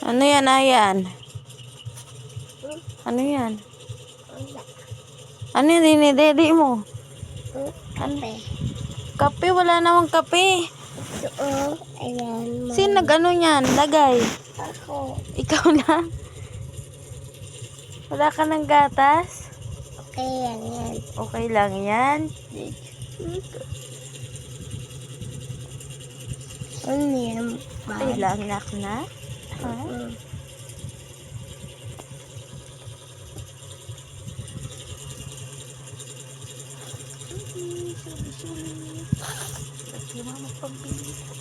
Ano yan, Ayan? Ano yan? Ano yan, dinidede mo? Kape. Kape, wala namang kape. Oo, ayan. Sino nag-ano yan? Lagay. Ako. Ikaw lang? Wala ka ng gatas? Okay, yan. Okay lang yan. Ano yan? Okay lang, nak na. Ha? Sabi, ba't yung mga magpambili ka?